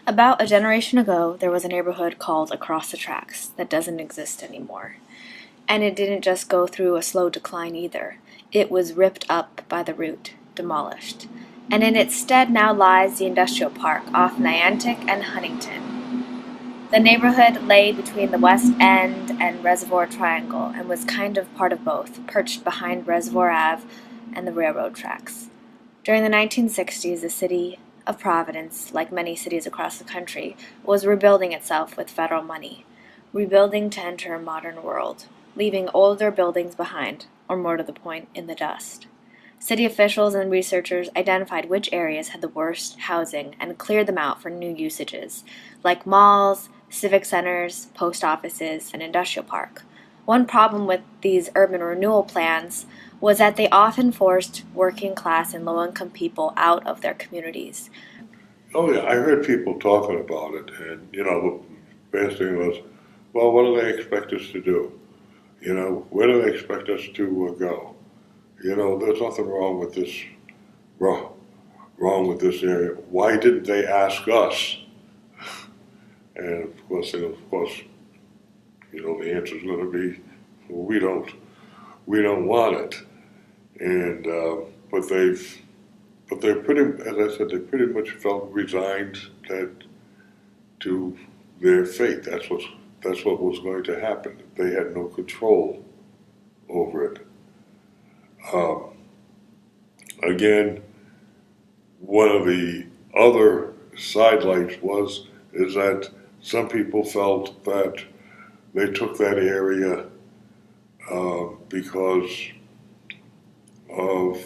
About a generation ago, there was a neighborhood called Across the Tracks that doesn't exist anymore. And it didn't just go through a slow decline either. It was ripped up by the root, demolished. And in its stead now lies the industrial park off Niantic and Huntington. The neighborhood lay between the West End and Reservoir Triangle and was kind of part of both, perched behind Reservoir Ave and the railroad tracks. During the 1960s, the city of Providence, like many cities across the country, was rebuilding itself with federal money, rebuilding to enter a modern world, leaving older buildings behind, or more to the point, in the dust. City officials and researchers identified which areas had the worst housing and cleared them out for new usages, like malls, civic centers, post offices, and industrial park. One problem with these urban renewal plans was that they often forced working class and low-income people out of their communities. Oh yeah, I heard people talking about it, and the best thing was, well, what do they expect us to do? Where do they expect us to go? There's nothing wrong with this, wrong with this area. Why didn't they ask us? And of course, the answer is going to be, well, we don't want it. And but they're pretty, as I said, they pretty much felt resigned to their fate. That's what was going to happen. They had no control over it. Again, one of the other sidelights is that some people felt that they took that area because of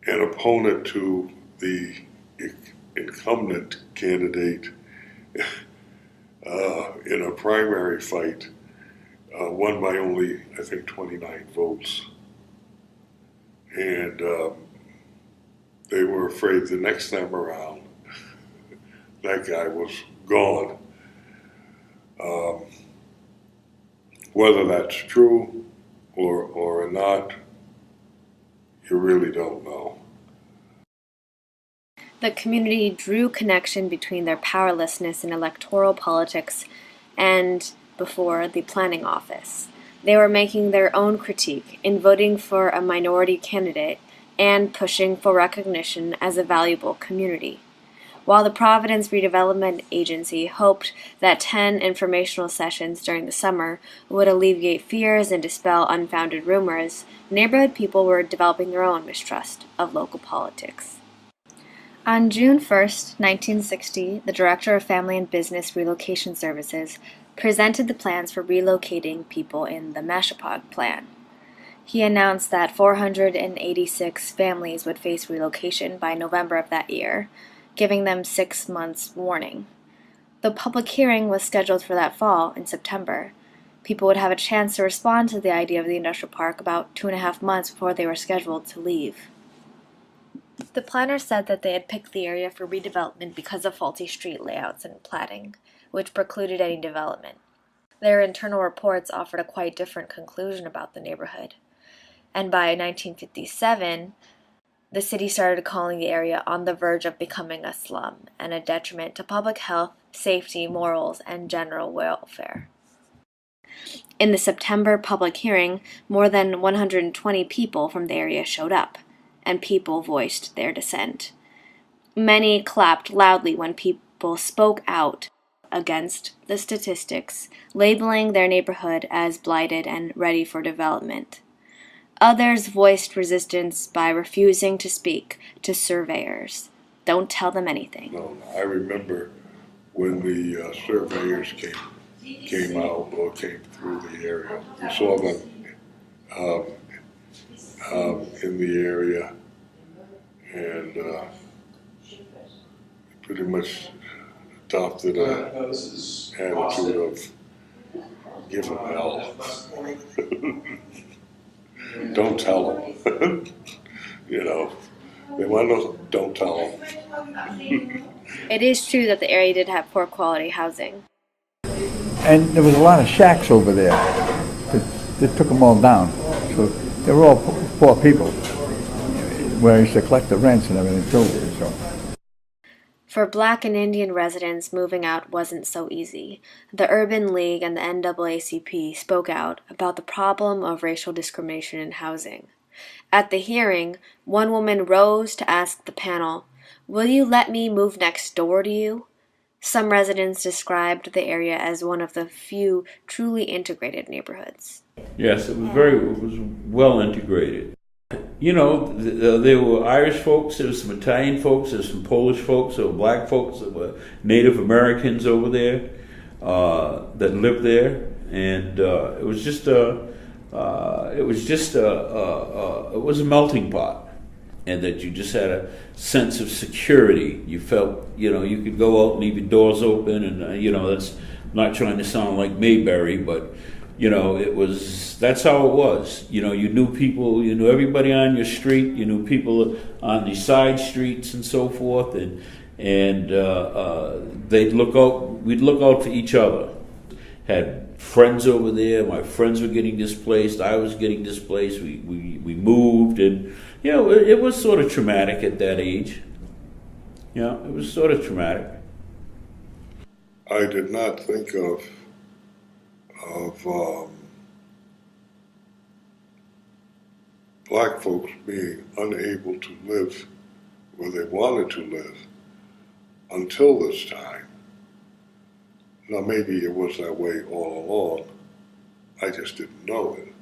an opponent to the incumbent candidate in a primary fight, won by only, I think, 29 votes. And they were afraid the next time around that guy was gone. Whether that's true or not, you really don't know. The community drew connection between their powerlessness in electoral politics and before the planning office. They were making their own critique in voting for a minority candidate and pushing for recognition as a valuable community. While the Providence Redevelopment Agency hoped that 10 informational sessions during the summer would alleviate fears and dispel unfounded rumors, neighborhood people were developing their own mistrust of local politics. On June 1, 1960, the Director of Family and Business Relocation Services presented the plans for relocating people in the Mashapaug plan. He announced that 486 families would face relocation by November of that year, giving them 6 months' warning. The public hearing was scheduled for that fall in September. People would have a chance to respond to the idea of the industrial park about 2.5 months before they were scheduled to leave. The planners said that they had picked the area for redevelopment because of faulty street layouts and platting, which precluded any development. Their internal reports offered a quite different conclusion about the neighborhood. And by 1957, the city started calling the area on the verge of becoming a slum and a detriment to public health, safety, morals, and general welfare. In the September public hearing, more than 120 people from the area showed up, and people voiced their dissent. Many clapped loudly when people spoke out against the statistics, labeling their neighborhood as blighted and ready for development. Others voiced resistance by refusing to speak to surveyors. Don't tell them anything. No, I remember when the surveyors came out or came through the area. We saw them in the area, and pretty much adopted an attitude of give them hell. Don't tell them. They want to know, don't tell them. It is true that the area did have poor quality housing. And there was a lot of shacks over there. They took them all down. So they were all poor people. where I used to collect the rents and everything too, so. For Black and Indian residents, moving out wasn't so easy. The Urban League and the NAACP spoke out about the problem of racial discrimination in housing. At the hearing, one woman rose to ask the panel, "Will you let me move next door to you?" Some residents described the area as one of the few truly integrated neighborhoods. Yes, it was well integrated. You know, there were Irish folks, there were some Italian folks, there were some Polish folks, there were black folks, there were Native Americans over there that lived there, and it was a melting pot, and that you just had a sense of security. You felt, you know, you could go out and leave your doors open, and you know, that's not trying to sound like Mayberry, but you know, that's how it was. You know, you knew people, you knew everybody on your street, you knew people on the side streets and so forth, and we'd look out for each other. Had friends over there, my friends were getting displaced, I was getting displaced, we moved, and, you know, it was sort of traumatic at that age. You know, it was sort of traumatic. I did not think of black folks being unable to live where they wanted to live until this time. Now maybe it was that way all along, I just didn't know it.